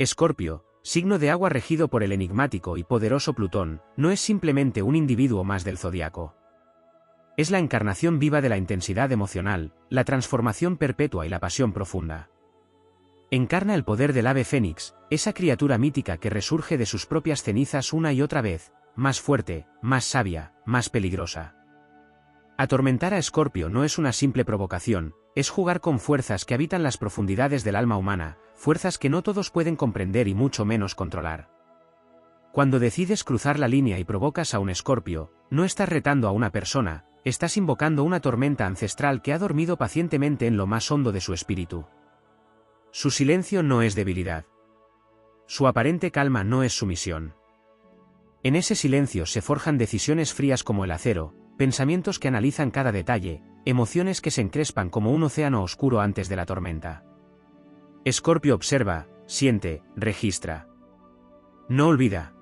Escorpio, signo de agua regido por el enigmático y poderoso Plutón, no es simplemente un individuo más del zodiaco. Es la encarnación viva de la intensidad emocional, la transformación perpetua y la pasión profunda. Encarna el poder del ave fénix, esa criatura mítica que resurge de sus propias cenizas una y otra vez, más fuerte, más sabia, más peligrosa. Atormentar a Escorpio no es una simple provocación, es jugar con fuerzas que habitan las profundidades del alma humana, fuerzas que no todos pueden comprender y mucho menos controlar. Cuando decides cruzar la línea y provocas a un Escorpio, no estás retando a una persona, estás invocando una tormenta ancestral que ha dormido pacientemente en lo más hondo de su espíritu. Su silencio no es debilidad. Su aparente calma no es sumisión. En ese silencio se forjan decisiones frías como el acero, pensamientos que analizan cada detalle, emociones que se encrespan como un océano oscuro antes de la tormenta. Escorpio observa, siente, registra. No olvida.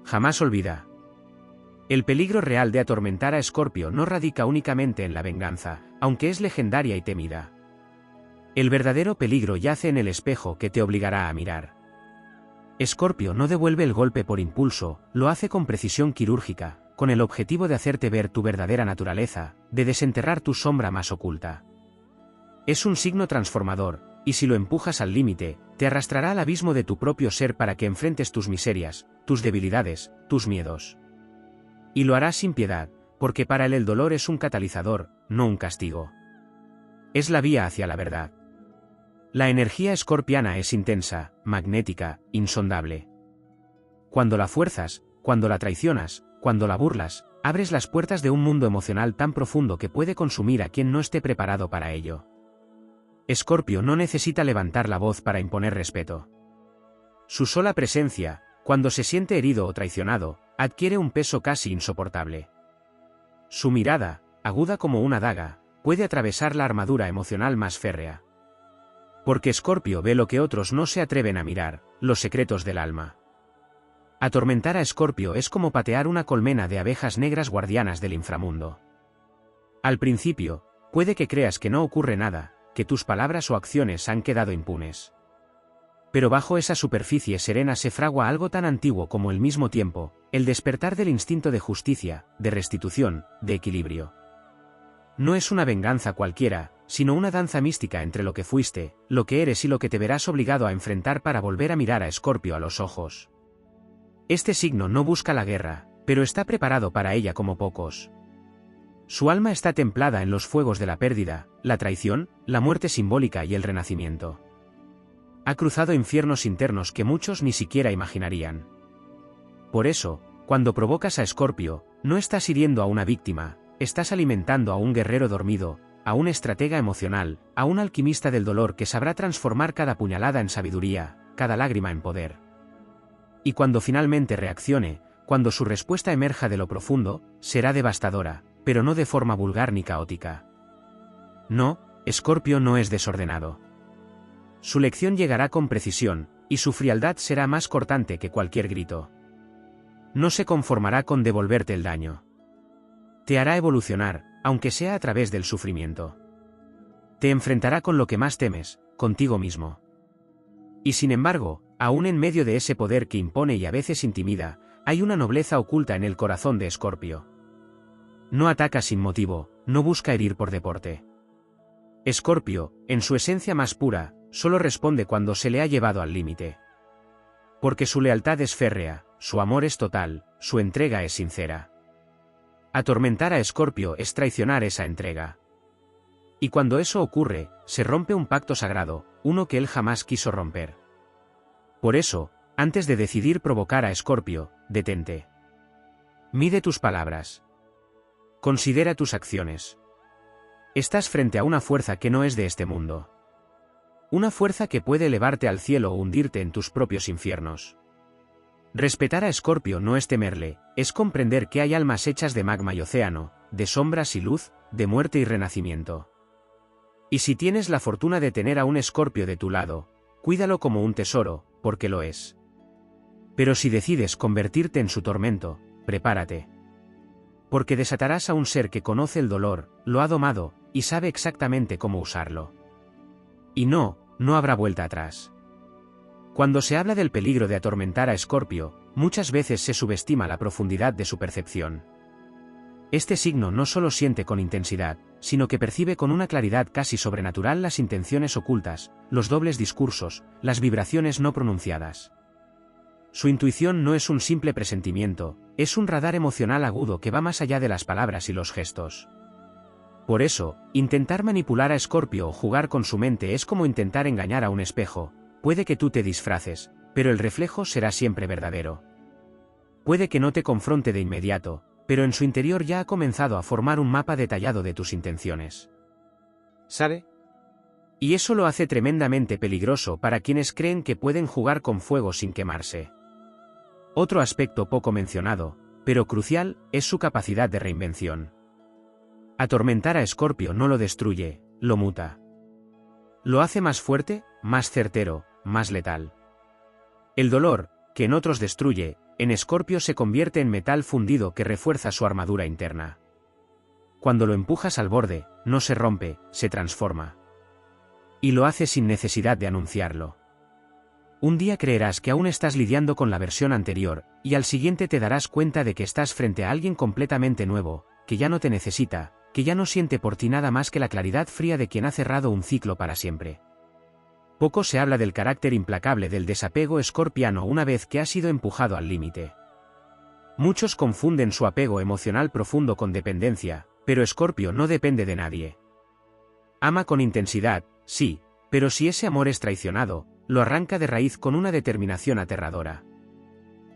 Jamás olvida. El peligro real de atormentar a Escorpio no radica únicamente en la venganza, aunque es legendaria y temida. El verdadero peligro yace en el espejo que te obligará a mirar. Escorpio no devuelve el golpe por impulso, lo hace con precisión quirúrgica, con el objetivo de hacerte ver tu verdadera naturaleza, de desenterrar tu sombra más oculta. Es un signo transformador, y si lo empujas al límite, te arrastrará al abismo de tu propio ser para que enfrentes tus miserias, tus debilidades, tus miedos. Y lo harás sin piedad, porque para él el dolor es un catalizador, no un castigo. Es la vía hacia la verdad. La energía escorpiana es intensa, magnética, insondable. Cuando la fuerzas, cuando la traicionas, cuando la burlas, abres las puertas de un mundo emocional tan profundo que puede consumir a quien no esté preparado para ello. Escorpio no necesita levantar la voz para imponer respeto. Su sola presencia, cuando se siente herido o traicionado, adquiere un peso casi insoportable. Su mirada, aguda como una daga, puede atravesar la armadura emocional más férrea. Porque Escorpio ve lo que otros no se atreven a mirar, los secretos del alma. Atormentar a Escorpio es como patear una colmena de abejas negras guardianas del inframundo. Al principio, puede que creas que no ocurre nada, que tus palabras o acciones han quedado impunes. Pero bajo esa superficie serena se fragua algo tan antiguo como el mismo tiempo, el despertar del instinto de justicia, de restitución, de equilibrio. No es una venganza cualquiera, sino una danza mística entre lo que fuiste, lo que eres y lo que te verás obligado a enfrentar para volver a mirar a Escorpio a los ojos. Este signo no busca la guerra, pero está preparado para ella como pocos. Su alma está templada en los fuegos de la pérdida, la traición, la muerte simbólica y el renacimiento. Ha cruzado infiernos internos que muchos ni siquiera imaginarían. Por eso, cuando provocas a Escorpio, no estás hiriendo a una víctima, estás alimentando a un guerrero dormido, a un estratega emocional, a un alquimista del dolor que sabrá transformar cada puñalada en sabiduría, cada lágrima en poder. Y cuando finalmente reaccione, cuando su respuesta emerja de lo profundo, será devastadora, pero no de forma vulgar ni caótica. No, Escorpio no es desordenado. Su lección llegará con precisión, y su frialdad será más cortante que cualquier grito. No se conformará con devolverte el daño. Te hará evolucionar, aunque sea a través del sufrimiento. Te enfrentará con lo que más temes, contigo mismo. Y sin embargo, aún en medio de ese poder que impone y a veces intimida, hay una nobleza oculta en el corazón de Escorpio. No ataca sin motivo, no busca herir por deporte. Escorpio, en su esencia más pura, solo responde cuando se le ha llevado al límite. Porque su lealtad es férrea, su amor es total, su entrega es sincera. Atormentar a Escorpio es traicionar esa entrega. Y cuando eso ocurre, se rompe un pacto sagrado, uno que él jamás quiso romper. Por eso, antes de decidir provocar a Escorpio, detente. Mide tus palabras. Considera tus acciones. Estás frente a una fuerza que no es de este mundo. Una fuerza que puede elevarte al cielo o hundirte en tus propios infiernos. Respetar a Escorpio no es temerle, es comprender que hay almas hechas de magma y océano, de sombras y luz, de muerte y renacimiento. Y si tienes la fortuna de tener a un Escorpio de tu lado, cuídalo como un tesoro, porque lo es. Pero si decides convertirte en su tormento, prepárate. Porque desatarás a un ser que conoce el dolor, lo ha domado, y sabe exactamente cómo usarlo. Y no habrá vuelta atrás. Cuando se habla del peligro de atormentar a Escorpio, muchas veces se subestima la profundidad de su percepción. Este signo no solo siente con intensidad, sino que percibe con una claridad casi sobrenatural las intenciones ocultas, los dobles discursos, las vibraciones no pronunciadas. Su intuición no es un simple presentimiento, es un radar emocional agudo que va más allá de las palabras y los gestos. Por eso, intentar manipular a Escorpio o jugar con su mente es como intentar engañar a un espejo. Puede que tú te disfraces, pero el reflejo será siempre verdadero. Puede que no te confronte de inmediato, pero en su interior ya ha comenzado a formar un mapa detallado de tus intenciones. ¿Sabe? Y eso lo hace tremendamente peligroso para quienes creen que pueden jugar con fuego sin quemarse. Otro aspecto poco mencionado, pero crucial, es su capacidad de reinvención. Atormentar a Escorpio no lo destruye, lo muta. Lo hace más fuerte, más certero, más letal. El dolor, que en otros destruye, en Escorpio se convierte en metal fundido que refuerza su armadura interna. Cuando lo empujas al borde, no se rompe, se transforma. Y lo hace sin necesidad de anunciarlo. Un día creerás que aún estás lidiando con la versión anterior, y al siguiente te darás cuenta de que estás frente a alguien completamente nuevo, que ya no te necesita, que ya no siente por ti nada más que la claridad fría de quien ha cerrado un ciclo para siempre. Poco se habla del carácter implacable del desapego escorpiano una vez que ha sido empujado al límite. Muchos confunden su apego emocional profundo con dependencia, pero Escorpio no depende de nadie. Ama con intensidad, sí, pero si ese amor es traicionado, lo arranca de raíz con una determinación aterradora.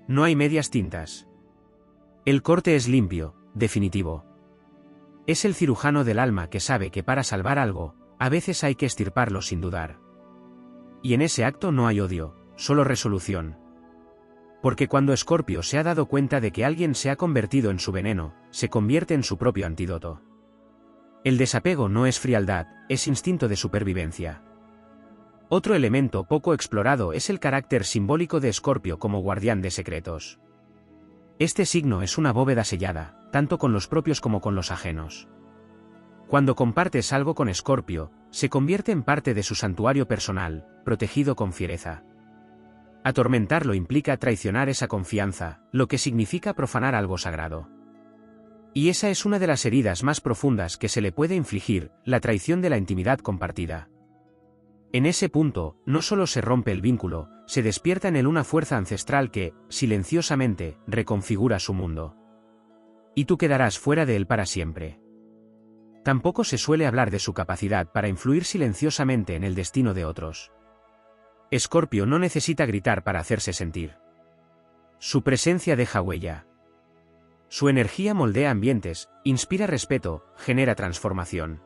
No hay medias tintas. El corte es limpio, definitivo. Es el cirujano del alma que sabe que para salvar algo, a veces hay que extirparlo sin dudar. Y en ese acto no hay odio, solo resolución. Porque cuando Escorpio se ha dado cuenta de que alguien se ha convertido en su veneno, se convierte en su propio antídoto. El desapego no es frialdad, es instinto de supervivencia. Otro elemento poco explorado es el carácter simbólico de Escorpio como guardián de secretos. Este signo es una bóveda sellada, tanto con los propios como con los ajenos. Cuando compartes algo con Escorpio, se convierte en parte de su santuario personal, protegido con fiereza. Atormentarlo implica traicionar esa confianza, lo que significa profanar algo sagrado. Y esa es una de las heridas más profundas que se le puede infligir, la traición de la intimidad compartida. En ese punto, no solo se rompe el vínculo, se despierta en él una fuerza ancestral que, silenciosamente, reconfigura su mundo. Y tú quedarás fuera de él para siempre. Tampoco se suele hablar de su capacidad para influir silenciosamente en el destino de otros. Escorpio no necesita gritar para hacerse sentir. Su presencia deja huella. Su energía moldea ambientes, inspira respeto, genera transformación.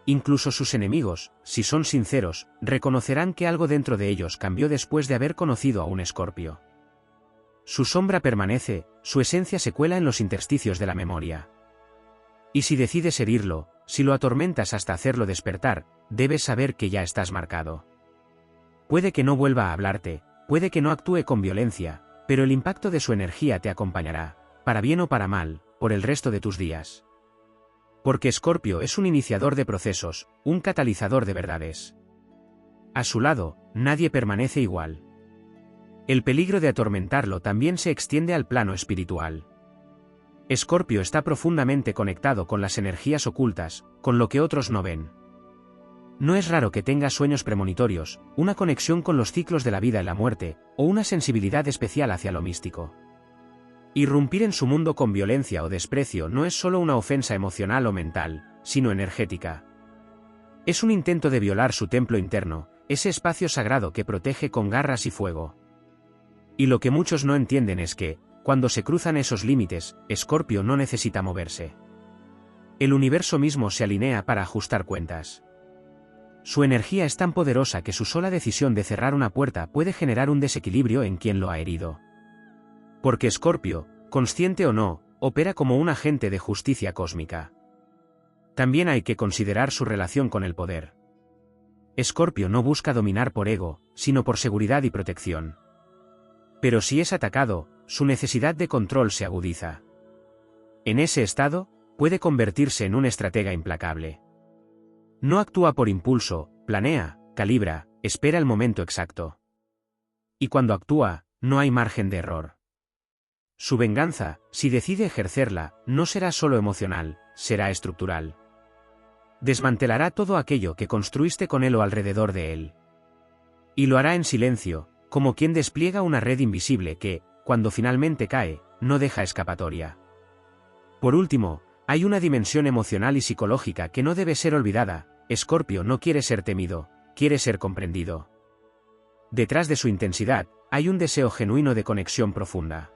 Incluso sus enemigos, si son sinceros, reconocerán que algo dentro de ellos cambió después de haber conocido a un Escorpio. Su sombra permanece, su esencia se cuela en los intersticios de la memoria. Y si decides herirlo, si lo atormentas hasta hacerlo despertar, debes saber que ya estás marcado. Puede que no vuelva a hablarte, puede que no actúe con violencia, pero el impacto de su energía te acompañará, para bien o para mal, por el resto de tus días. Porque Escorpio es un iniciador de procesos, un catalizador de verdades. A su lado, nadie permanece igual. El peligro de atormentarlo también se extiende al plano espiritual. Escorpio está profundamente conectado con las energías ocultas, con lo que otros no ven. No es raro que tenga sueños premonitorios, una conexión con los ciclos de la vida y la muerte, o una sensibilidad especial hacia lo místico. Irrumpir en su mundo con violencia o desprecio no es solo una ofensa emocional o mental, sino energética. Es un intento de violar su templo interno, ese espacio sagrado que protege con garras y fuego. Y lo que muchos no entienden es que, cuando se cruzan esos límites, Escorpio no necesita moverse. El universo mismo se alinea para ajustar cuentas. Su energía es tan poderosa que su sola decisión de cerrar una puerta puede generar un desequilibrio en quien lo ha herido. Porque Escorpio, consciente o no, opera como un agente de justicia cósmica. También hay que considerar su relación con el poder. Escorpio no busca dominar por ego, sino por seguridad y protección. Pero si es atacado, su necesidad de control se agudiza. En ese estado, puede convertirse en un estratega implacable. No actúa por impulso, planea, calibra, espera el momento exacto. Y cuando actúa, no hay margen de error. Su venganza, si decide ejercerla, no será solo emocional, será estructural. Desmantelará todo aquello que construiste con él o alrededor de él. Y lo hará en silencio, como quien despliega una red invisible que, cuando finalmente cae, no deja escapatoria. Por último, hay una dimensión emocional y psicológica que no debe ser olvidada. Escorpio no quiere ser temido, quiere ser comprendido. Detrás de su intensidad, hay un deseo genuino de conexión profunda.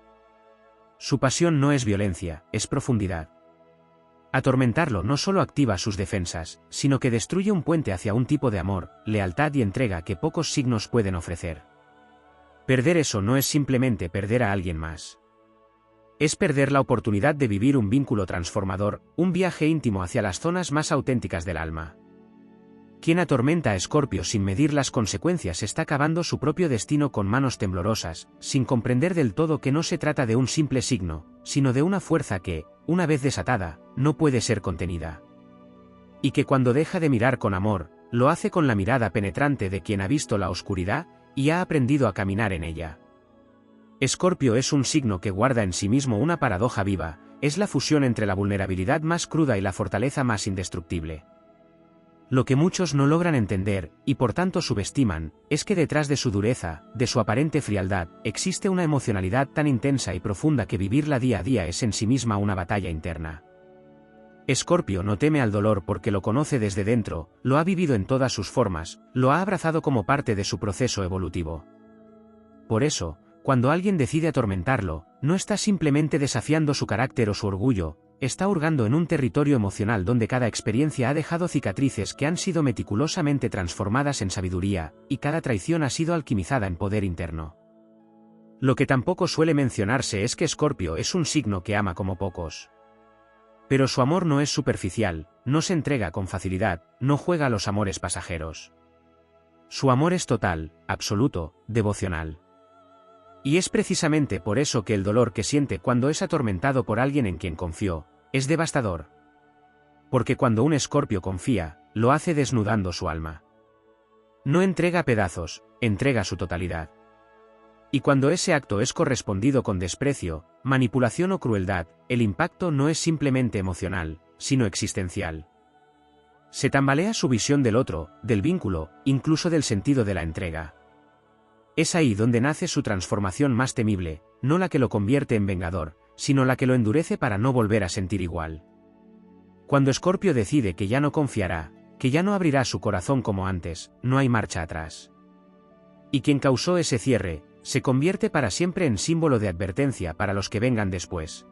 Su pasión no es violencia, es profundidad. Atormentarlo no solo activa sus defensas, sino que destruye un puente hacia un tipo de amor, lealtad y entrega que pocos signos pueden ofrecer. Perder eso no es simplemente perder a alguien más. Es perder la oportunidad de vivir un vínculo transformador, un viaje íntimo hacia las zonas más auténticas del alma. Quien atormenta a Escorpio sin medir las consecuencias está cavando su propio destino con manos temblorosas, sin comprender del todo que no se trata de un simple signo, sino de una fuerza que, una vez desatada, no puede ser contenida. Y que cuando deja de mirar con amor, lo hace con la mirada penetrante de quien ha visto la oscuridad y ha aprendido a caminar en ella. Escorpio es un signo que guarda en sí mismo una paradoja viva, es la fusión entre la vulnerabilidad más cruda y la fortaleza más indestructible. Lo que muchos no logran entender, y por tanto subestiman, es que detrás de su dureza, de su aparente frialdad, existe una emocionalidad tan intensa y profunda que vivirla día a día es en sí misma una batalla interna. Escorpio no teme al dolor porque lo conoce desde dentro, lo ha vivido en todas sus formas, lo ha abrazado como parte de su proceso evolutivo. Por eso, cuando alguien decide atormentarlo, no está simplemente desafiando su carácter o su orgullo, está hurgando en un territorio emocional donde cada experiencia ha dejado cicatrices que han sido meticulosamente transformadas en sabiduría, y cada traición ha sido alquimizada en poder interno. Lo que tampoco suele mencionarse es que Escorpio es un signo que ama como pocos. Pero su amor no es superficial, no se entrega con facilidad, no juega a los amores pasajeros. Su amor es total, absoluto, devocional. Y es precisamente por eso que el dolor que siente cuando es atormentado por alguien en quien confió, es devastador. Porque cuando un Escorpio confía, lo hace desnudando su alma. No entrega pedazos, entrega su totalidad. Y cuando ese acto es correspondido con desprecio, manipulación o crueldad, el impacto no es simplemente emocional, sino existencial. Se tambalea su visión del otro, del vínculo, incluso del sentido de la entrega. Es ahí donde nace su transformación más temible, no la que lo convierte en vengador, sino la que lo endurece para no volver a sentir igual. Cuando Escorpio decide que ya no confiará, que ya no abrirá su corazón como antes, no hay marcha atrás. Y quien causó ese cierre, se convierte para siempre en símbolo de advertencia para los que vengan después.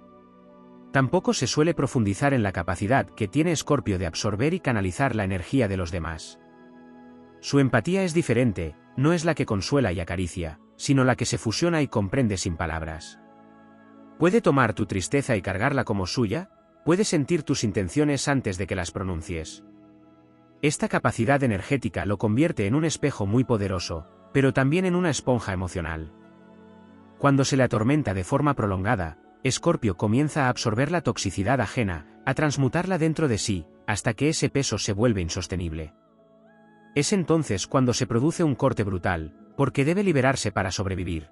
Tampoco se suele profundizar en la capacidad que tiene Escorpio de absorber y canalizar la energía de los demás. Su empatía es diferente, no es la que consuela y acaricia, sino la que se fusiona y comprende sin palabras. Puede tomar tu tristeza y cargarla como suya, puede sentir tus intenciones antes de que las pronuncies. Esta capacidad energética lo convierte en un espejo muy poderoso, pero también en una esponja emocional. Cuando se le atormenta de forma prolongada, Escorpio comienza a absorber la toxicidad ajena, a transmutarla dentro de sí, hasta que ese peso se vuelve insostenible. Es entonces cuando se produce un corte brutal, porque debe liberarse para sobrevivir.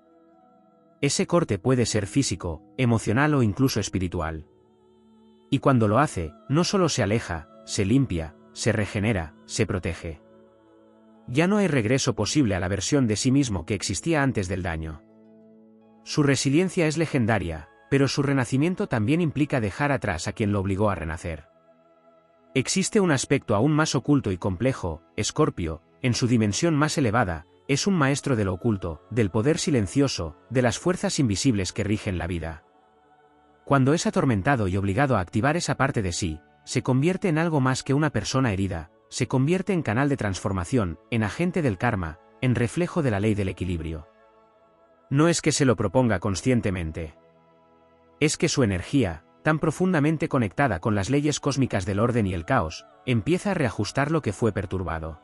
Ese corte puede ser físico, emocional o incluso espiritual. Y cuando lo hace, no solo se aleja, se limpia, se regenera, se protege. Ya no hay regreso posible a la versión de sí mismo que existía antes del daño. Su resiliencia es legendaria, pero su renacimiento también implica dejar atrás a quien lo obligó a renacer. Existe un aspecto aún más oculto y complejo. Escorpio, en su dimensión más elevada, es un maestro de lo oculto, del poder silencioso, de las fuerzas invisibles que rigen la vida. Cuando es atormentado y obligado a activar esa parte de sí, se convierte en algo más que una persona herida, se convierte en canal de transformación, en agente del karma, en reflejo de la ley del equilibrio. No es que se lo proponga conscientemente. Es que su energía, tan profundamente conectada con las leyes cósmicas del orden y el caos, empieza a reajustar lo que fue perturbado.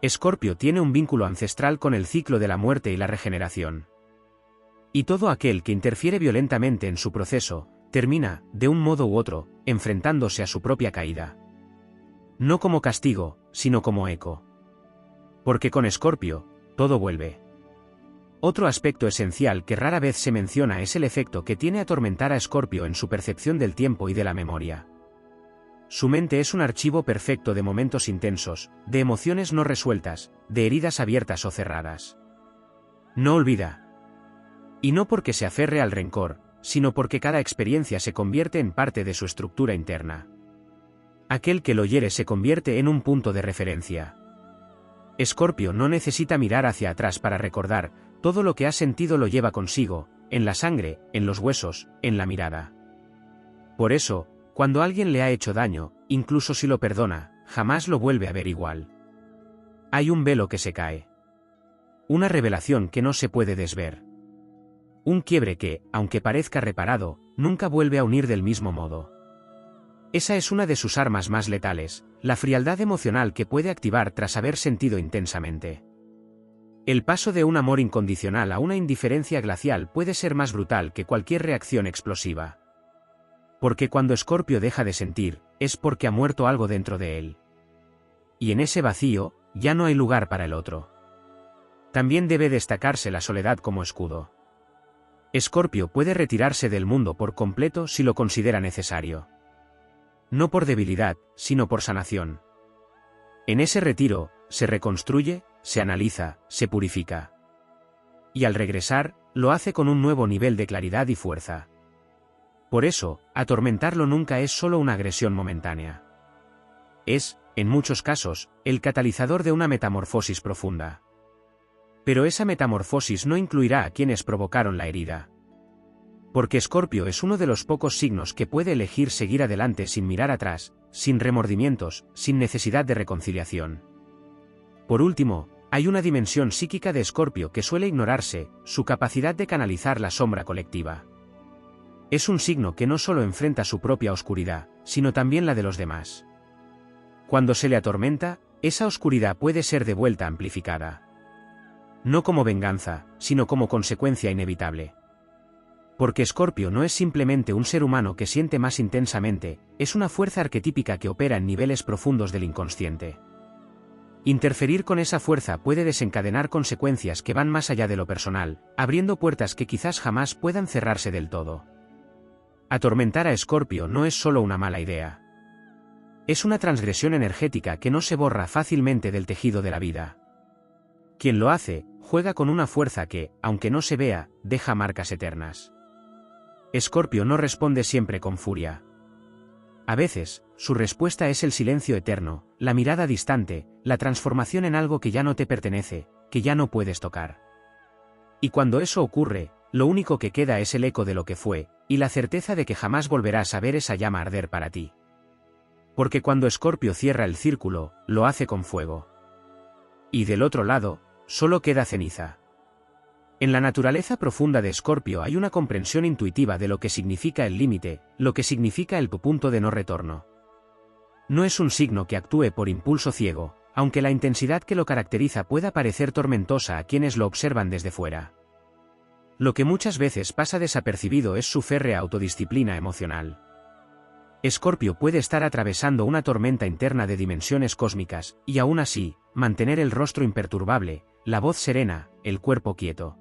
Escorpio tiene un vínculo ancestral con el ciclo de la muerte y la regeneración. Y todo aquel que interfiere violentamente en su proceso, termina, de un modo u otro, enfrentándose a su propia caída. No como castigo, sino como eco. Porque con Escorpio, todo vuelve. Otro aspecto esencial que rara vez se menciona es el efecto que tiene atormentar a Escorpio en su percepción del tiempo y de la memoria. Su mente es un archivo perfecto de momentos intensos, de emociones no resueltas, de heridas abiertas o cerradas. No olvida. Y no porque se aferre al rencor, sino porque cada experiencia se convierte en parte de su estructura interna. Aquel que lo hiere se convierte en un punto de referencia. Escorpio no necesita mirar hacia atrás para recordar, todo lo que ha sentido lo lleva consigo, en la sangre, en los huesos, en la mirada. Por eso, cuando alguien le ha hecho daño, incluso si lo perdona, jamás lo vuelve a ver igual. Hay un velo que se cae. Una revelación que no se puede desver. Un quiebre que, aunque parezca reparado, nunca vuelve a unir del mismo modo. Esa es una de sus armas más letales, la frialdad emocional que puede activar tras haber sentido intensamente. El paso de un amor incondicional a una indiferencia glacial puede ser más brutal que cualquier reacción explosiva. Porque cuando Escorpio deja de sentir, es porque ha muerto algo dentro de él. Y en ese vacío, ya no hay lugar para el otro. También debe destacarse la soledad como escudo. Escorpio puede retirarse del mundo por completo si lo considera necesario. No por debilidad, sino por sanación. En ese retiro, se reconstruye, se analiza, se purifica. Y al regresar, lo hace con un nuevo nivel de claridad y fuerza. Por eso, atormentarlo nunca es solo una agresión momentánea. Es, en muchos casos, el catalizador de una metamorfosis profunda. Pero esa metamorfosis no incluirá a quienes provocaron la herida. Porque Escorpio es uno de los pocos signos que puede elegir seguir adelante sin mirar atrás, sin remordimientos, sin necesidad de reconciliación. Por último, hay una dimensión psíquica de Escorpio que suele ignorarse, su capacidad de canalizar la sombra colectiva. Es un signo que no solo enfrenta su propia oscuridad, sino también la de los demás. Cuando se le atormenta, esa oscuridad puede ser de vuelta amplificada. No como venganza, sino como consecuencia inevitable. Porque Escorpio no es simplemente un ser humano que siente más intensamente, es una fuerza arquetípica que opera en niveles profundos del inconsciente. Interferir con esa fuerza puede desencadenar consecuencias que van más allá de lo personal, abriendo puertas que quizás jamás puedan cerrarse del todo. Atormentar a Escorpio no es solo una mala idea. Es una transgresión energética que no se borra fácilmente del tejido de la vida. Quien lo hace, juega con una fuerza que, aunque no se vea, deja marcas eternas. Escorpio no responde siempre con furia. A veces, su respuesta es el silencio eterno, la mirada distante, la transformación en algo que ya no te pertenece, que ya no puedes tocar. Y cuando eso ocurre, lo único que queda es el eco de lo que fue, y la certeza de que jamás volverás a ver esa llama arder para ti. Porque cuando Escorpio cierra el círculo, lo hace con fuego. Y del otro lado, solo queda ceniza. En la naturaleza profunda de Escorpio hay una comprensión intuitiva de lo que significa el límite, lo que significa el punto de no retorno. No es un signo que actúe por impulso ciego, aunque la intensidad que lo caracteriza pueda parecer tormentosa a quienes lo observan desde fuera. Lo que muchas veces pasa desapercibido es su férrea autodisciplina emocional. Escorpio puede estar atravesando una tormenta interna de dimensiones cósmicas, y aún así, mantener el rostro imperturbable, la voz serena, el cuerpo quieto.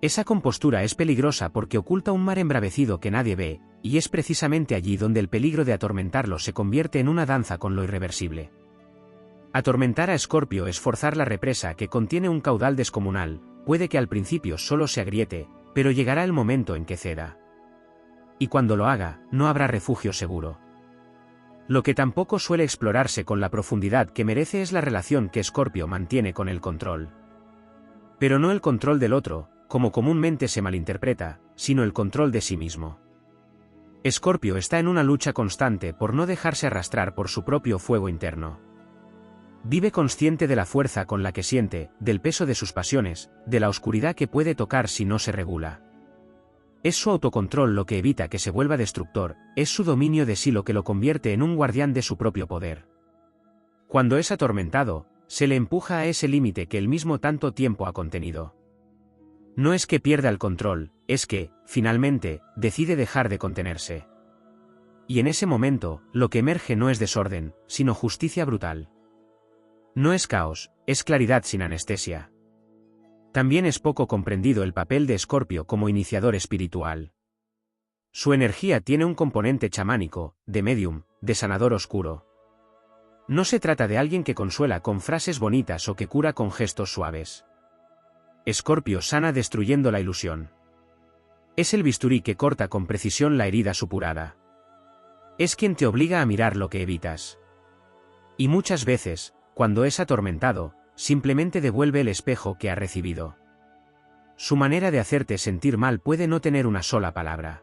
Esa compostura es peligrosa porque oculta un mar embravecido que nadie ve, y es precisamente allí donde el peligro de atormentarlo se convierte en una danza con lo irreversible. Atormentar a Escorpio es forzar la represa que contiene un caudal descomunal, puede que al principio solo se agriete, pero llegará el momento en que ceda. Y cuando lo haga, no habrá refugio seguro. Lo que tampoco suele explorarse con la profundidad que merece es la relación que Escorpio mantiene con el control. Pero no el control del otro, como comúnmente se malinterpreta, sino el control de sí mismo. Escorpio está en una lucha constante por no dejarse arrastrar por su propio fuego interno. Vive consciente de la fuerza con la que siente, del peso de sus pasiones, de la oscuridad que puede tocar si no se regula. Es su autocontrol lo que evita que se vuelva destructor, es su dominio de sí lo que lo convierte en un guardián de su propio poder. Cuando es atormentado, se le empuja a ese límite que él mismo tanto tiempo ha contenido. No es que pierda el control, es que, finalmente, decide dejar de contenerse. Y en ese momento, lo que emerge no es desorden, sino justicia brutal. No es caos, es claridad sin anestesia. También es poco comprendido el papel de Escorpio como iniciador espiritual. Su energía tiene un componente chamánico, de medium, de sanador oscuro. No se trata de alguien que consuela con frases bonitas o que cura con gestos suaves. Escorpio sana destruyendo la ilusión. Es el bisturí que corta con precisión la herida supurada. Es quien te obliga a mirar lo que evitas. Y muchas veces, cuando es atormentado, simplemente devuelve el espejo que ha recibido. Su manera de hacerte sentir mal puede no tener una sola palabra.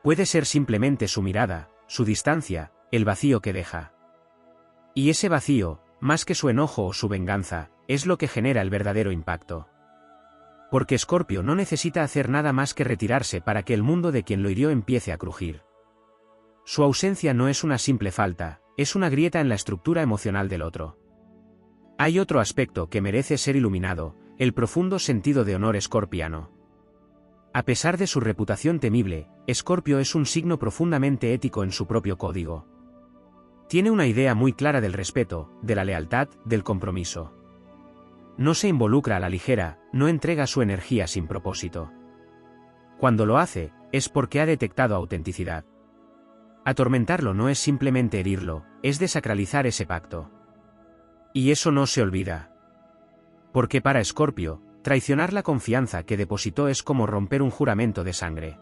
Puede ser simplemente su mirada, su distancia, el vacío que deja. Y ese vacío, más que su enojo o su venganza, es lo que genera el verdadero impacto. Porque Escorpio no necesita hacer nada más que retirarse para que el mundo de quien lo hirió empiece a crujir. Su ausencia no es una simple falta, es una grieta en la estructura emocional del otro. Hay otro aspecto que merece ser iluminado, el profundo sentido de honor escorpiano. A pesar de su reputación temible, Escorpio es un signo profundamente ético en su propio código. Tiene una idea muy clara del respeto, de la lealtad, del compromiso. No se involucra a la ligera, no entrega su energía sin propósito. Cuando lo hace, es porque ha detectado autenticidad. Atormentarlo no es simplemente herirlo, es desacralizar ese pacto. Y eso no se olvida. Porque para Escorpio, traicionar la confianza que depositó es como romper un juramento de sangre.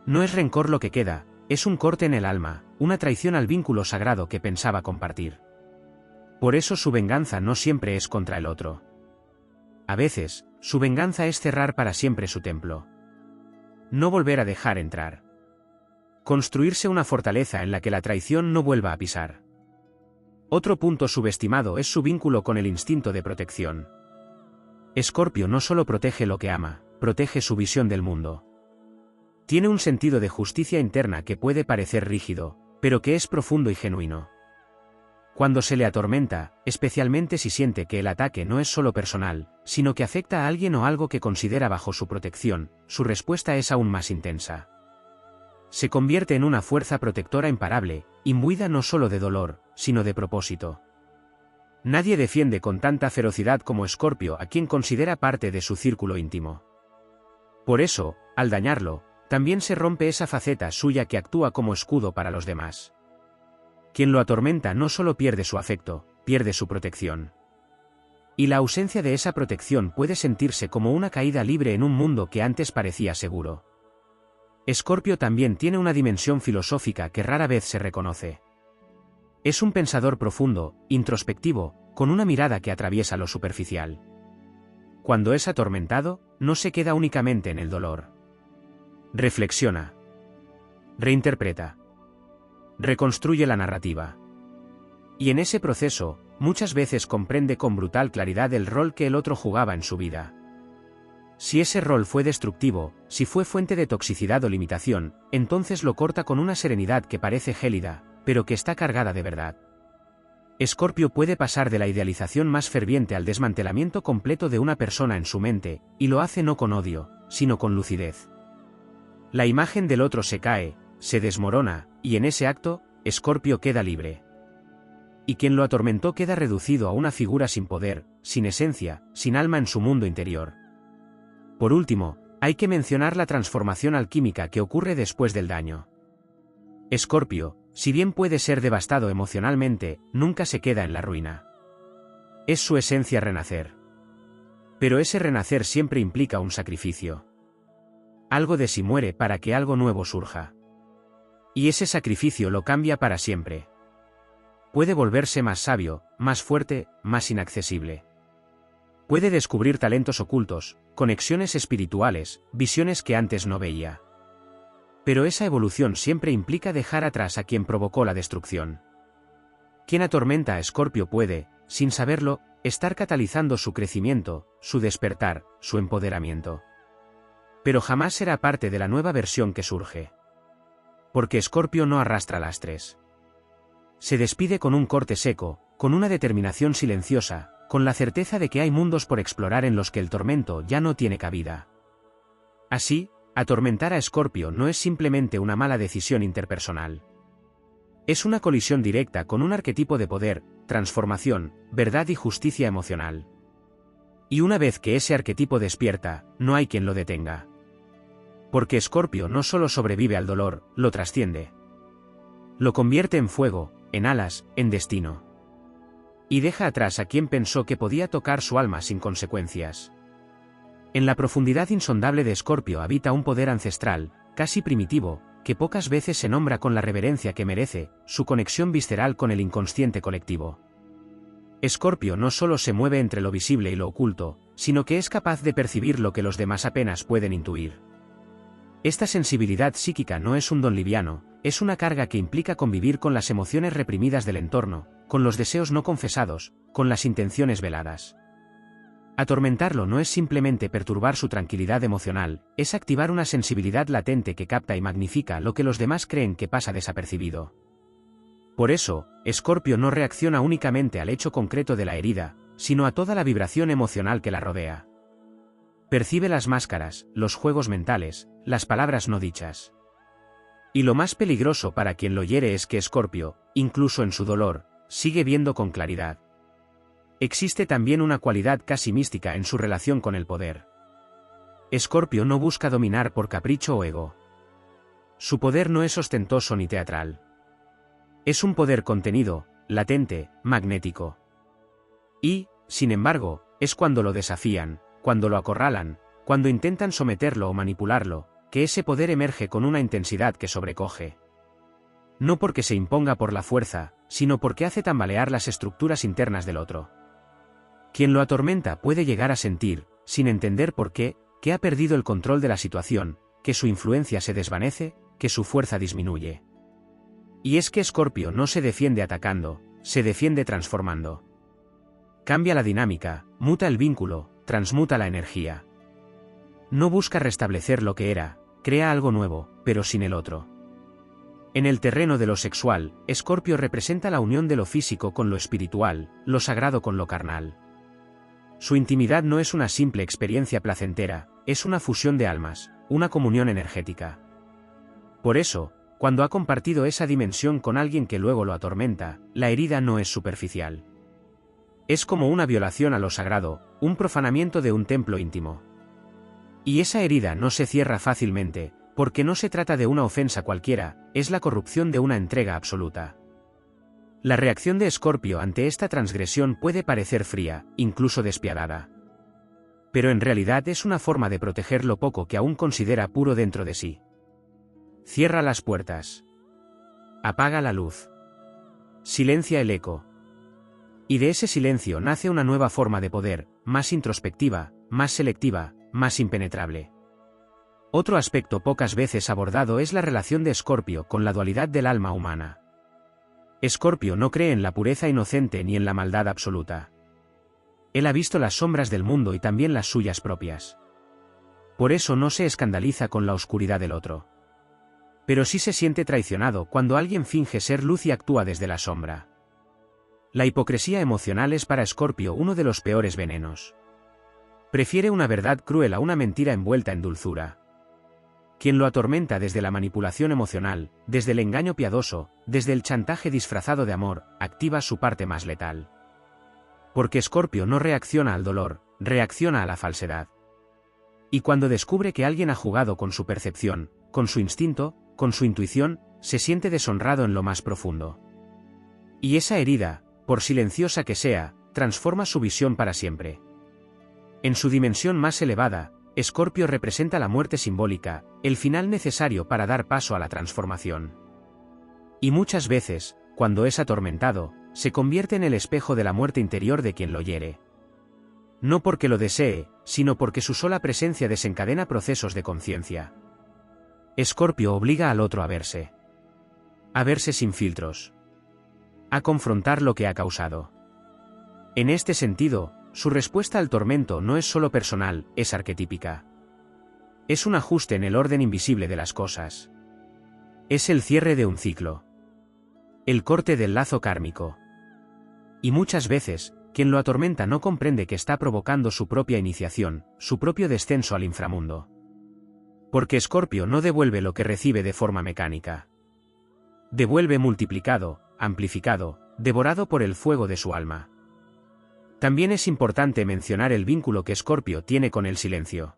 No es rencor lo que queda, es un corte en el alma, una traición al vínculo sagrado que pensaba compartir. Por eso su venganza no siempre es contra el otro. A veces, su venganza es cerrar para siempre su templo. No volver a dejar entrar. Construirse una fortaleza en la que la traición no vuelva a pisar. Otro punto subestimado es su vínculo con el instinto de protección. Escorpio no solo protege lo que ama, protege su visión del mundo. Tiene un sentido de justicia interna que puede parecer rígido, pero que es profundo y genuino. Cuando se le atormenta, especialmente si siente que el ataque no es solo personal, sino que afecta a alguien o algo que considera bajo su protección, su respuesta es aún más intensa. Se convierte en una fuerza protectora imparable, imbuida no solo de dolor, sino de propósito. Nadie defiende con tanta ferocidad como Escorpio a quien considera parte de su círculo íntimo. Por eso, al dañarlo, también se rompe esa faceta suya que actúa como escudo para los demás. Quien lo atormenta no solo pierde su afecto, pierde su protección. Y la ausencia de esa protección puede sentirse como una caída libre en un mundo que antes parecía seguro. Escorpio también tiene una dimensión filosófica que rara vez se reconoce. Es un pensador profundo, introspectivo, con una mirada que atraviesa lo superficial. Cuando es atormentado, no se queda únicamente en el dolor. Reflexiona. Reinterpreta. Reconstruye la narrativa. Y en ese proceso, muchas veces comprende con brutal claridad el rol que el otro jugaba en su vida. Si ese rol fue destructivo, si fue fuente de toxicidad o limitación, entonces lo corta con una serenidad que parece gélida, pero que está cargada de verdad. Escorpio puede pasar de la idealización más ferviente al desmantelamiento completo de una persona en su mente, y lo hace no con odio, sino con lucidez. La imagen del otro se cae, se desmorona, y en ese acto, Escorpio queda libre. Y quien lo atormentó queda reducido a una figura sin poder, sin esencia, sin alma en su mundo interior. Por último, hay que mencionar la transformación alquímica que ocurre después del daño. Escorpio, si bien puede ser devastado emocionalmente, nunca se queda en la ruina. Es su esencia renacer. Pero ese renacer siempre implica un sacrificio. Algo de sí muere para que algo nuevo surja. Y ese sacrificio lo cambia para siempre. Puede volverse más sabio, más fuerte, más inaccesible. Puede descubrir talentos ocultos, conexiones espirituales, visiones que antes no veía. Pero esa evolución siempre implica dejar atrás a quien provocó la destrucción. Quien atormenta a Escorpio puede, sin saberlo, estar catalizando su crecimiento, su despertar, su empoderamiento. Pero jamás será parte de la nueva versión que surge. Porque Escorpio no arrastra lastres. Se despide con un corte seco, con una determinación silenciosa, con la certeza de que hay mundos por explorar en los que el tormento ya no tiene cabida. Así, atormentar a Escorpio no es simplemente una mala decisión interpersonal. Es una colisión directa con un arquetipo de poder, transformación, verdad y justicia emocional. Y una vez que ese arquetipo despierta, no hay quien lo detenga. Porque Escorpio no solo sobrevive al dolor, lo trasciende. Lo convierte en fuego, en alas, en destino. Y deja atrás a quien pensó que podía tocar su alma sin consecuencias. En la profundidad insondable de Escorpio habita un poder ancestral, casi primitivo, que pocas veces se nombra con la reverencia que merece, su conexión visceral con el inconsciente colectivo. Escorpio no solo se mueve entre lo visible y lo oculto, sino que es capaz de percibir lo que los demás apenas pueden intuir. Esta sensibilidad psíquica no es un don liviano, es una carga que implica convivir con las emociones reprimidas del entorno, con los deseos no confesados, con las intenciones veladas. Atormentarlo no es simplemente perturbar su tranquilidad emocional, es activar una sensibilidad latente que capta y magnifica lo que los demás creen que pasa desapercibido. Por eso, Escorpio no reacciona únicamente al hecho concreto de la herida, sino a toda la vibración emocional que la rodea. Percibe las máscaras, los juegos mentales, las palabras no dichas. Y lo más peligroso para quien lo hiere es que Escorpio, incluso en su dolor, sigue viendo con claridad. Existe también una cualidad casi mística en su relación con el poder. Escorpio no busca dominar por capricho o ego. Su poder no es ostentoso ni teatral. Es un poder contenido, latente, magnético. Y, sin embargo, es cuando lo desafían, cuando lo acorralan, cuando intentan someterlo o manipularlo, que ese poder emerge con una intensidad que sobrecoge. No porque se imponga por la fuerza, sino porque hace tambalear las estructuras internas del otro. Quien lo atormenta puede llegar a sentir, sin entender por qué, que ha perdido el control de la situación, que su influencia se desvanece, que su fuerza disminuye. Y es que Escorpio no se defiende atacando, se defiende transformando. Cambia la dinámica, muta el vínculo, transmuta la energía. No busca restablecer lo que era, crea algo nuevo, pero sin el otro. En el terreno de lo sexual, Escorpio representa la unión de lo físico con lo espiritual, lo sagrado con lo carnal. Su intimidad no es una simple experiencia placentera, es una fusión de almas, una comunión energética. Por eso, cuando ha compartido esa dimensión con alguien que luego lo atormenta, la herida no es superficial. Es como una violación a lo sagrado, un profanamiento de un templo íntimo. Y esa herida no se cierra fácilmente, porque no se trata de una ofensa cualquiera, es la corrupción de una entrega absoluta. La reacción de Escorpio ante esta transgresión puede parecer fría, incluso despiadada. Pero en realidad es una forma de proteger lo poco que aún considera puro dentro de sí. Cierra las puertas. Apaga la luz. Silencia el eco. Y de ese silencio nace una nueva forma de poder, más introspectiva, más selectiva, más impenetrable. Otro aspecto pocas veces abordado es la relación de Escorpio con la dualidad del alma humana. Escorpio no cree en la pureza inocente ni en la maldad absoluta. Él ha visto las sombras del mundo y también las suyas propias. Por eso no se escandaliza con la oscuridad del otro. Pero sí se siente traicionado cuando alguien finge ser luz y actúa desde la sombra. La hipocresía emocional es para Escorpio uno de los peores venenos. Prefiere una verdad cruel a una mentira envuelta en dulzura. Quien lo atormenta desde la manipulación emocional, desde el engaño piadoso, desde el chantaje disfrazado de amor, activa su parte más letal. Porque Escorpio no reacciona al dolor, reacciona a la falsedad. Y cuando descubre que alguien ha jugado con su percepción, con su instinto, con su intuición, se siente deshonrado en lo más profundo. Y esa herida, por silenciosa que sea, transforma su visión para siempre. En su dimensión más elevada, Escorpio representa la muerte simbólica, el final necesario para dar paso a la transformación. Y muchas veces, cuando es atormentado, se convierte en el espejo de la muerte interior de quien lo hiere. No porque lo desee, sino porque su sola presencia desencadena procesos de conciencia. Escorpio obliga al otro a verse. A verse sin filtros. A confrontar lo que ha causado. En este sentido, su respuesta al tormento no es solo personal, es arquetípica. Es un ajuste en el orden invisible de las cosas. Es el cierre de un ciclo. El corte del lazo kármico. Y muchas veces, quien lo atormenta no comprende que está provocando su propia iniciación, su propio descenso al inframundo. Porque Escorpio no devuelve lo que recibe de forma mecánica. Devuelve multiplicado, amplificado, devorado por el fuego de su alma. También es importante mencionar el vínculo que Escorpio tiene con el silencio.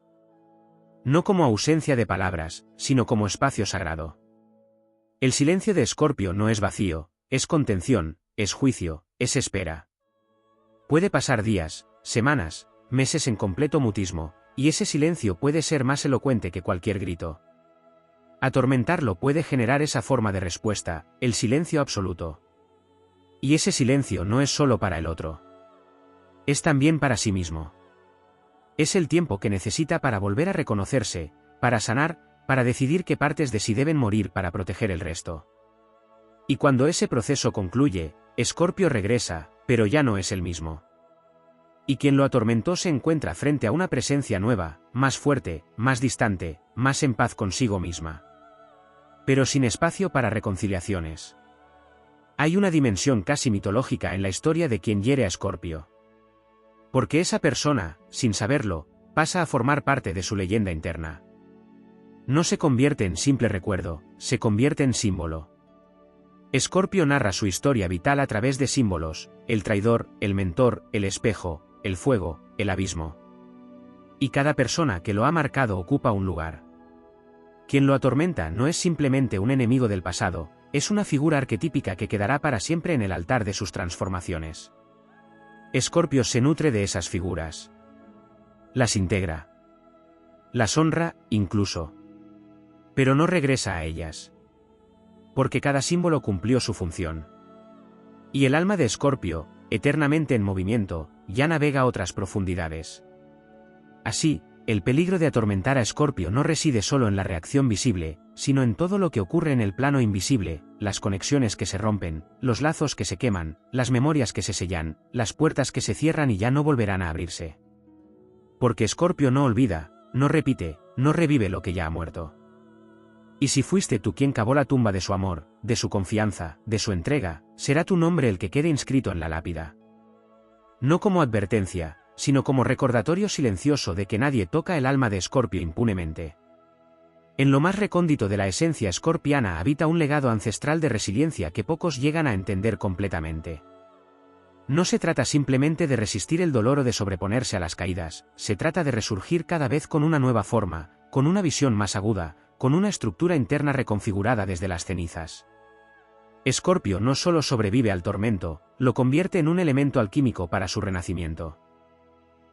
No como ausencia de palabras, sino como espacio sagrado. El silencio de Escorpio no es vacío, es contención, es juicio, es espera. Puede pasar días, semanas, meses en completo mutismo, y ese silencio puede ser más elocuente que cualquier grito. Atormentarlo puede generar esa forma de respuesta, el silencio absoluto. Y ese silencio no es solo para el otro. Es también para sí mismo. Es el tiempo que necesita para volver a reconocerse, para sanar, para decidir qué partes de sí deben morir para proteger el resto. Y cuando ese proceso concluye, Escorpio regresa, pero ya no es el mismo. Y quien lo atormentó se encuentra frente a una presencia nueva, más fuerte, más distante, más en paz consigo misma. Pero sin espacio para reconciliaciones. Hay una dimensión casi mitológica en la historia de quien hiere a Escorpio. Porque esa persona, sin saberlo, pasa a formar parte de su leyenda interna. No se convierte en simple recuerdo, se convierte en símbolo. Escorpio narra su historia vital a través de símbolos, el traidor, el mentor, el espejo, el fuego, el abismo. Y cada persona que lo ha marcado ocupa un lugar. Quien lo atormenta no es simplemente un enemigo del pasado, es una figura arquetípica que quedará para siempre en el altar de sus transformaciones. Escorpio se nutre de esas figuras. Las integra. Las honra, incluso. Pero no regresa a ellas. Porque cada símbolo cumplió su función. Y el alma de Escorpio, eternamente en movimiento, ya navega otras profundidades. Así, el peligro de atormentar a Escorpio no reside solo en la reacción visible, sino en todo lo que ocurre en el plano invisible, las conexiones que se rompen, los lazos que se queman, las memorias que se sellan, las puertas que se cierran y ya no volverán a abrirse. Porque Escorpio no olvida, no repite, no revive lo que ya ha muerto. Y si fuiste tú quien cavó la tumba de su amor, de su confianza, de su entrega, será tu nombre el que quede inscrito en la lápida. No como advertencia, sino como recordatorio silencioso de que nadie toca el alma de Escorpio impunemente. En lo más recóndito de la esencia escorpiana habita un legado ancestral de resiliencia que pocos llegan a entender completamente. No se trata simplemente de resistir el dolor o de sobreponerse a las caídas, se trata de resurgir cada vez con una nueva forma, con una visión más aguda, con una estructura interna reconfigurada desde las cenizas. Escorpio no solo sobrevive al tormento, lo convierte en un elemento alquímico para su renacimiento.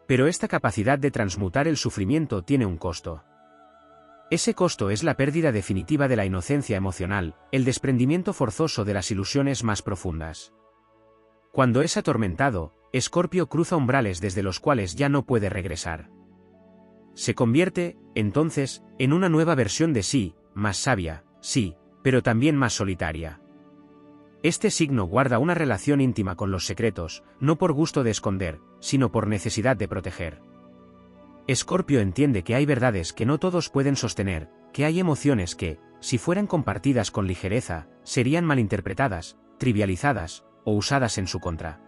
Pero esta capacidad de transmutar el sufrimiento tiene un costo. Ese costo es la pérdida definitiva de la inocencia emocional, el desprendimiento forzoso de las ilusiones más profundas. Cuando es atormentado, Escorpio cruza umbrales desde los cuales ya no puede regresar. Se convierte, entonces, en una nueva versión de sí, más sabia, sí, pero también más solitaria. Este signo guarda una relación íntima con los secretos, no por gusto de esconder, sino por necesidad de proteger. Escorpio entiende que hay verdades que no todos pueden sostener, que hay emociones que, si fueran compartidas con ligereza, serían malinterpretadas, trivializadas, o usadas en su contra.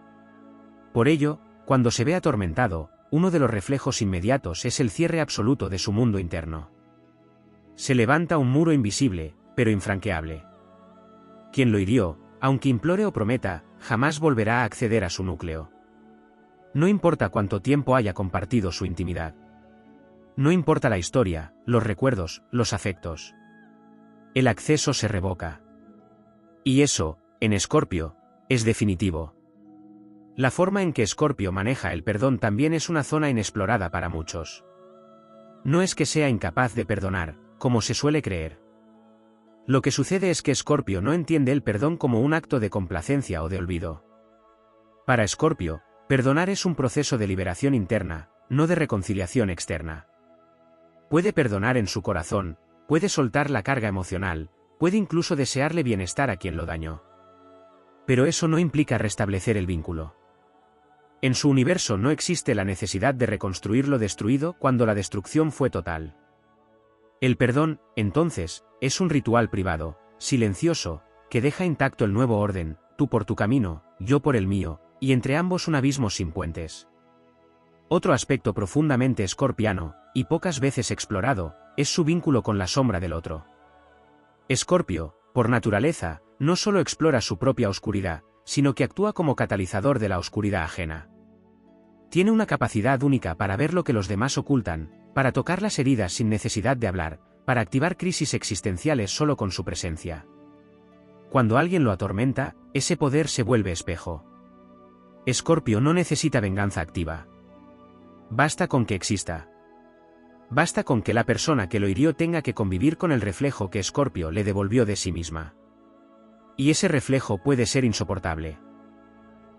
Por ello, cuando se ve atormentado, uno de los reflejos inmediatos es el cierre absoluto de su mundo interno. Se levanta un muro invisible, pero infranqueable. Quien lo hirió, aunque implore o prometa, jamás volverá a acceder a su núcleo. No importa cuánto tiempo haya compartido su intimidad. No importa la historia, los recuerdos, los afectos. El acceso se revoca. Y eso, en Escorpio, es definitivo. La forma en que Escorpio maneja el perdón también es una zona inexplorada para muchos. No es que sea incapaz de perdonar, como se suele creer. Lo que sucede es que Escorpio no entiende el perdón como un acto de complacencia o de olvido. Para Escorpio, perdonar es un proceso de liberación interna, no de reconciliación externa. Puede perdonar en su corazón, puede soltar la carga emocional, puede incluso desearle bienestar a quien lo dañó. Pero eso no implica restablecer el vínculo. En su universo no existe la necesidad de reconstruir lo destruido cuando la destrucción fue total. El perdón, entonces, es un ritual privado, silencioso, que deja intacto el nuevo orden, tú por tu camino, yo por el mío, y entre ambos un abismo sin puentes. Otro aspecto profundamente escorpiano, y pocas veces explorado, es su vínculo con la sombra del otro. Escorpio, por naturaleza, no solo explora su propia oscuridad, sino que actúa como catalizador de la oscuridad ajena. Tiene una capacidad única para ver lo que los demás ocultan, para tocar las heridas sin necesidad de hablar, para activar crisis existenciales solo con su presencia. Cuando alguien lo atormenta, ese poder se vuelve espejo. Escorpio no necesita venganza activa. Basta con que exista. Basta con que la persona que lo hirió tenga que convivir con el reflejo que Escorpio le devolvió de sí misma. Y ese reflejo puede ser insoportable.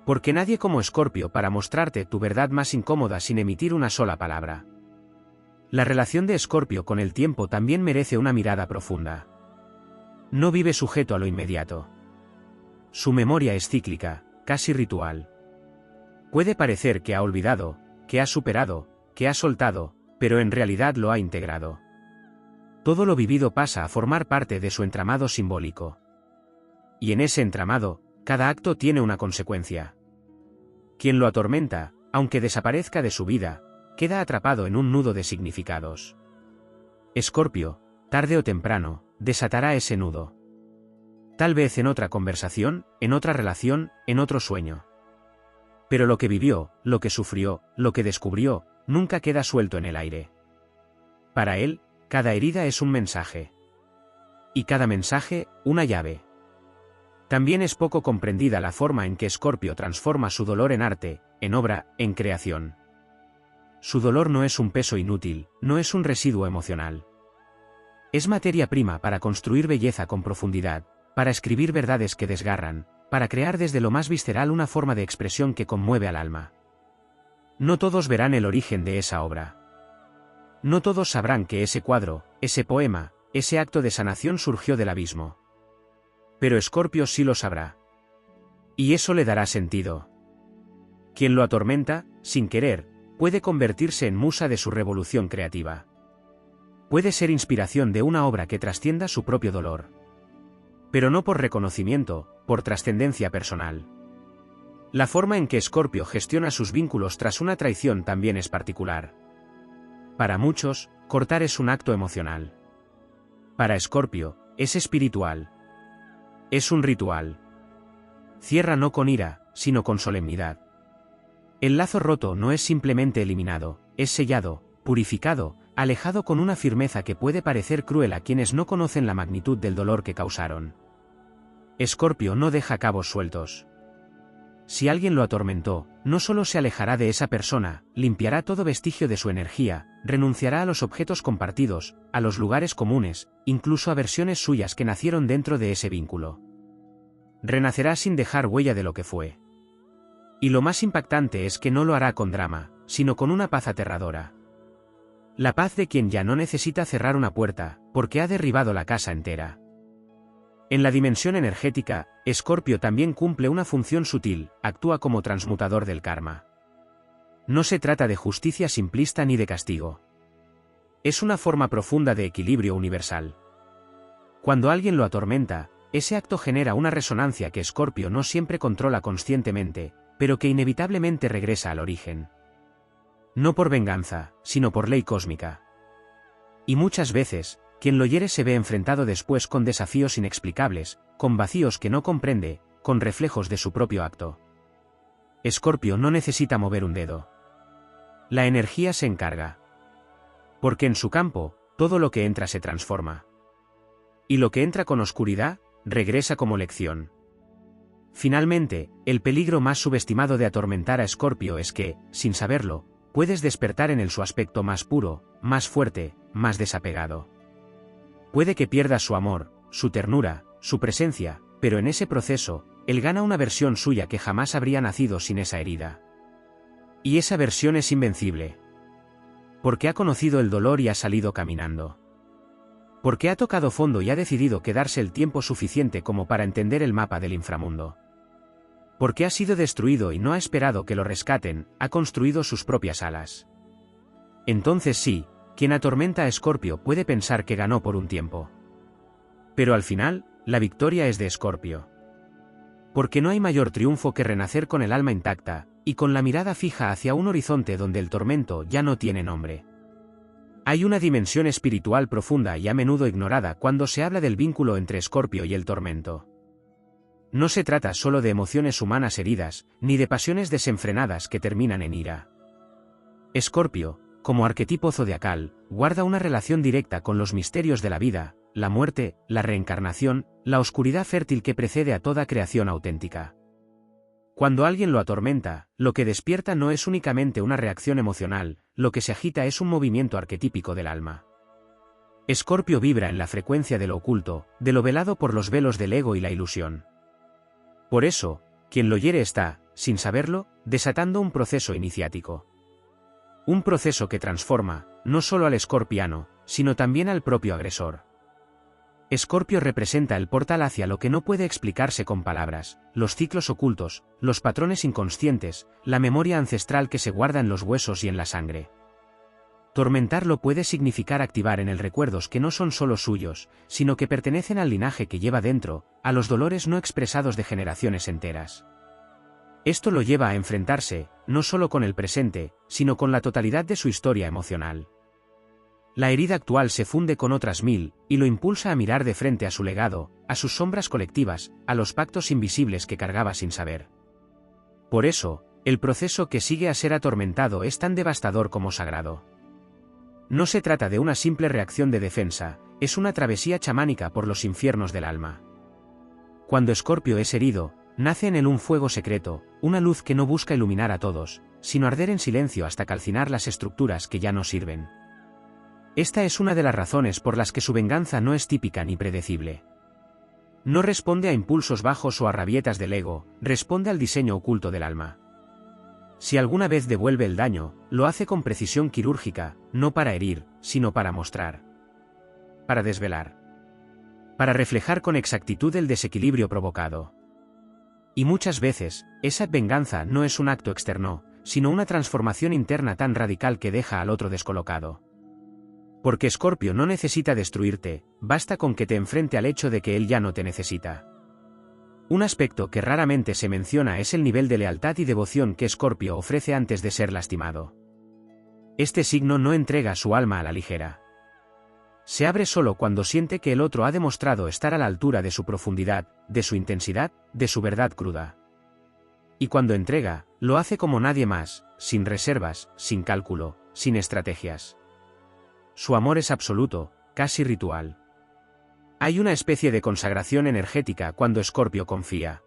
Porque nadie como Escorpio para mostrarte tu verdad más incómoda sin emitir una sola palabra. La relación de Escorpio con el tiempo también merece una mirada profunda. No vive sujeto a lo inmediato. Su memoria es cíclica, casi ritual. Puede parecer que ha olvidado, que ha superado, que ha soltado, pero en realidad lo ha integrado. Todo lo vivido pasa a formar parte de su entramado simbólico. Y en ese entramado, cada acto tiene una consecuencia. Quien lo atormenta, aunque desaparezca de su vida, queda atrapado en un nudo de significados. Escorpio, tarde o temprano, desatará ese nudo. Tal vez en otra conversación, en otra relación, en otro sueño. Pero lo que vivió, lo que sufrió, lo que descubrió, nunca queda suelto en el aire. Para él, cada herida es un mensaje. Y cada mensaje, una llave. También es poco comprendida la forma en que Escorpio transforma su dolor en arte, en obra, en creación. Su dolor no es un peso inútil, no es un residuo emocional. Es materia prima para construir belleza con profundidad, para escribir verdades que desgarran, para crear desde lo más visceral una forma de expresión que conmueve al alma. No todos verán el origen de esa obra. No todos sabrán que ese cuadro, ese poema, ese acto de sanación surgió del abismo. Pero Escorpio sí lo sabrá. Y eso le dará sentido. Quien lo atormenta, sin querer, puede convertirse en musa de su revolución creativa. Puede ser inspiración de una obra que trascienda su propio dolor. Pero no por reconocimiento, por trascendencia personal. La forma en que Escorpio gestiona sus vínculos tras una traición también es particular. Para muchos, cortar es un acto emocional. Para Escorpio, es espiritual. Es un ritual. Cierra no con ira, sino con solemnidad. El lazo roto no es simplemente eliminado, es sellado, purificado, alejado con una firmeza que puede parecer cruel a quienes no conocen la magnitud del dolor que causaron. Escorpio no deja cabos sueltos. Si alguien lo atormentó, no solo se alejará de esa persona, limpiará todo vestigio de su energía, renunciará a los objetos compartidos, a los lugares comunes, incluso a versiones suyas que nacieron dentro de ese vínculo. Renacerá sin dejar huella de lo que fue. Y lo más impactante es que no lo hará con drama, sino con una paz aterradora. La paz de quien ya no necesita cerrar una puerta, porque ha derribado la casa entera. En la dimensión energética, Escorpio también cumple una función sutil, actúa como transmutador del karma. No se trata de justicia simplista ni de castigo. Es una forma profunda de equilibrio universal. Cuando alguien lo atormenta, ese acto genera una resonancia que Escorpio no siempre controla conscientemente, pero que inevitablemente regresa al origen. No por venganza, sino por ley cósmica. Y muchas veces, quien lo hiere se ve enfrentado después con desafíos inexplicables, con vacíos que no comprende, con reflejos de su propio acto. Escorpio no necesita mover un dedo. La energía se encarga. Porque en su campo, todo lo que entra se transforma. Y lo que entra con oscuridad, regresa como lección. Finalmente, el peligro más subestimado de atormentar a Escorpio es que, sin saberlo, puedes despertar en él su aspecto más puro, más fuerte, más desapegado. Puede que pierdas su amor, su ternura, su presencia, pero en ese proceso, él gana una versión suya que jamás habría nacido sin esa herida. Y esa versión es invencible. Porque ha conocido el dolor y ha salido caminando. Porque ha tocado fondo y ha decidido quedarse el tiempo suficiente como para entender el mapa del inframundo. Porque ha sido destruido y no ha esperado que lo rescaten, ha construido sus propias alas. Entonces sí, quien atormenta a Escorpio puede pensar que ganó por un tiempo. Pero al final, la victoria es de Escorpio. Porque no hay mayor triunfo que renacer con el alma intacta, y con la mirada fija hacia un horizonte donde el tormento ya no tiene nombre. Hay una dimensión espiritual profunda y a menudo ignorada cuando se habla del vínculo entre Escorpio y el tormento. No se trata solo de emociones humanas heridas, ni de pasiones desenfrenadas que terminan en ira. Escorpio, como arquetipo zodiacal, guarda una relación directa con los misterios de la vida, la muerte, la reencarnación, la oscuridad fértil que precede a toda creación auténtica. Cuando alguien lo atormenta, lo que despierta no es únicamente una reacción emocional, lo que se agita es un movimiento arquetípico del alma. Escorpio vibra en la frecuencia de lo oculto, de lo velado por los velos del ego y la ilusión. Por eso, quien lo hiere está, sin saberlo, desatando un proceso iniciático. Un proceso que transforma, no solo al escorpiano, sino también al propio agresor. Escorpio representa el portal hacia lo que no puede explicarse con palabras, los ciclos ocultos, los patrones inconscientes, la memoria ancestral que se guarda en los huesos y en la sangre. Tormentarlo puede significar activar en él recuerdos que no son solo suyos, sino que pertenecen al linaje que lleva dentro, a los dolores no expresados de generaciones enteras. Esto lo lleva a enfrentarse, no solo con el presente, sino con la totalidad de su historia emocional. La herida actual se funde con otras 1000, y lo impulsa a mirar de frente a su legado, a sus sombras colectivas, a los pactos invisibles que cargaba sin saber. Por eso, el proceso que sigue a ser atormentado es tan devastador como sagrado. No se trata de una simple reacción de defensa, es una travesía chamánica por los infiernos del alma. Cuando Escorpio es herido, nace en él un fuego secreto, una luz que no busca iluminar a todos, sino arder en silencio hasta calcinar las estructuras que ya no sirven. Esta es una de las razones por las que su venganza no es típica ni predecible. No responde a impulsos bajos o a rabietas del ego, responde al diseño oculto del alma. Si alguna vez devuelve el daño, lo hace con precisión quirúrgica, no para herir, sino para mostrar. Para desvelar. Para reflejar con exactitud el desequilibrio provocado. Y muchas veces, esa venganza no es un acto externo, sino una transformación interna tan radical que deja al otro descolocado. Porque Escorpio no necesita destruirte, basta con que te enfrente al hecho de que él ya no te necesita. Un aspecto que raramente se menciona es el nivel de lealtad y devoción que Escorpio ofrece antes de ser lastimado. Este signo no entrega su alma a la ligera. Se abre solo cuando siente que el otro ha demostrado estar a la altura de su profundidad, de su intensidad, de su verdad cruda. Y cuando entrega, lo hace como nadie más, sin reservas, sin cálculo, sin estrategias. Su amor es absoluto, casi ritual. Hay una especie de consagración energética cuando Escorpio confía.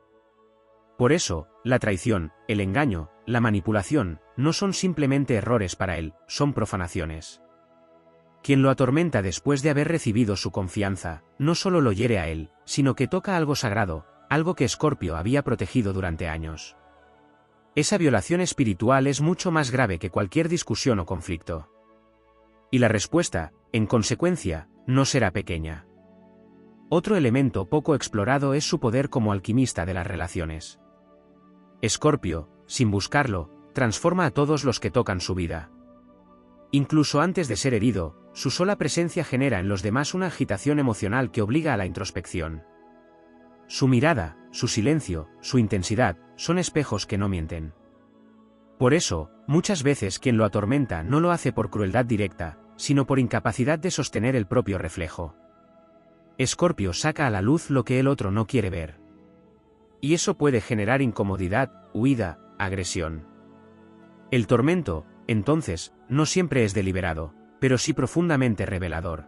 Por eso, la traición, el engaño, la manipulación, no son simplemente errores para él, son profanaciones. Quien lo atormenta después de haber recibido su confianza, no solo lo hiere a él, sino que toca algo sagrado, algo que Escorpio había protegido durante años. Esa violación espiritual es mucho más grave que cualquier discusión o conflicto. Y la respuesta, en consecuencia, no será pequeña. Otro elemento poco explorado es su poder como alquimista de las relaciones. Escorpio, sin buscarlo, transforma a todos los que tocan su vida. Incluso antes de ser herido, su sola presencia genera en los demás una agitación emocional que obliga a la introspección. Su mirada, su silencio, su intensidad, son espejos que no mienten. Por eso, muchas veces quien lo atormenta no lo hace por crueldad directa, sino por incapacidad de sostener el propio reflejo. Escorpio saca a la luz lo que el otro no quiere ver. Y eso puede generar incomodidad, huida, agresión. El tormento, entonces, no siempre es deliberado, pero sí profundamente revelador.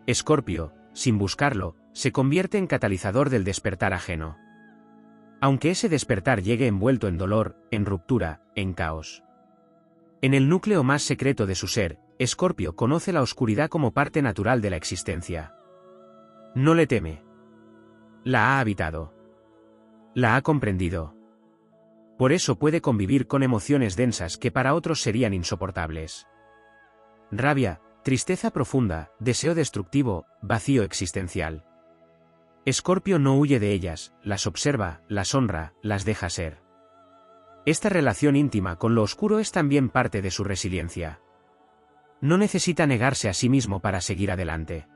Escorpio, sin buscarlo, se convierte en catalizador del despertar ajeno. Aunque ese despertar llegue envuelto en dolor, en ruptura, en caos. En el núcleo más secreto de su ser, Escorpio conoce la oscuridad como parte natural de la existencia. No le teme. La ha habitado. La ha comprendido. Por eso puede convivir con emociones densas que para otros serían insoportables. Rabia, tristeza profunda, deseo destructivo, vacío existencial. Escorpio no huye de ellas, las observa, las honra, las deja ser. Esta relación íntima con lo oscuro es también parte de su resiliencia. No necesita negarse a sí mismo para seguir adelante.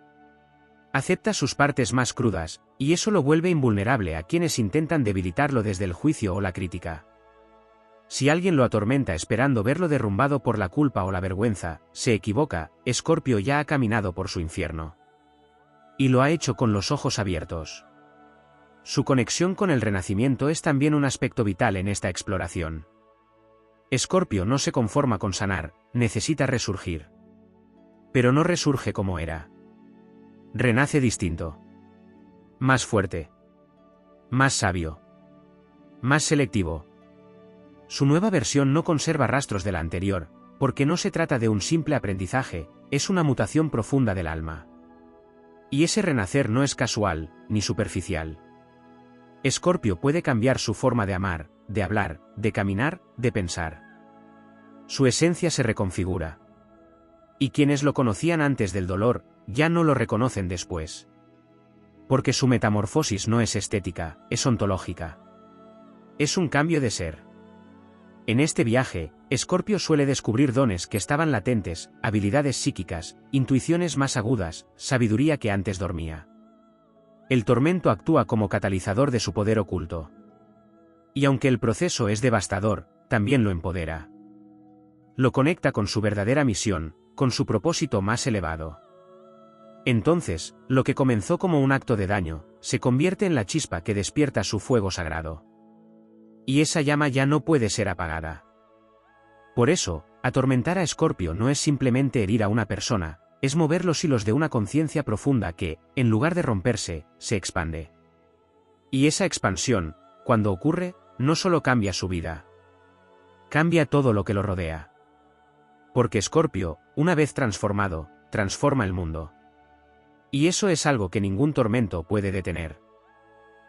Acepta sus partes más crudas, y eso lo vuelve invulnerable a quienes intentan debilitarlo desde el juicio o la crítica. Si alguien lo atormenta esperando verlo derrumbado por la culpa o la vergüenza, se equivoca, Escorpio ya ha caminado por su infierno. Y lo ha hecho con los ojos abiertos. Su conexión con el renacimiento es también un aspecto vital en esta exploración. Escorpio no se conforma con sanar, necesita resurgir. Pero no resurge como era. Renace distinto. Más fuerte. Más sabio. Más selectivo. Su nueva versión no conserva rastros de la anterior, porque no se trata de un simple aprendizaje, es una mutación profunda del alma. Y ese renacer no es casual, ni superficial. Escorpio puede cambiar su forma de amar, de hablar, de caminar, de pensar. Su esencia se reconfigura. Y quienes lo conocían antes del dolor, ya no lo reconocen después. Porque su metamorfosis no es estética, es ontológica. Es un cambio de ser. En este viaje, Escorpio suele descubrir dones que estaban latentes, habilidades psíquicas, intuiciones más agudas, sabiduría que antes dormía. El tormento actúa como catalizador de su poder oculto. Y aunque el proceso es devastador, también lo empodera. Lo conecta con su verdadera misión, con su propósito más elevado. Entonces, lo que comenzó como un acto de daño, se convierte en la chispa que despierta su fuego sagrado. Y esa llama ya no puede ser apagada. Por eso, atormentar a Escorpio no es simplemente herir a una persona, es mover los hilos de una conciencia profunda que, en lugar de romperse, se expande. Y esa expansión, cuando ocurre, no solo cambia su vida. Cambia todo lo que lo rodea. Porque Escorpio, una vez transformado, transforma el mundo. Y eso es algo que ningún tormento puede detener.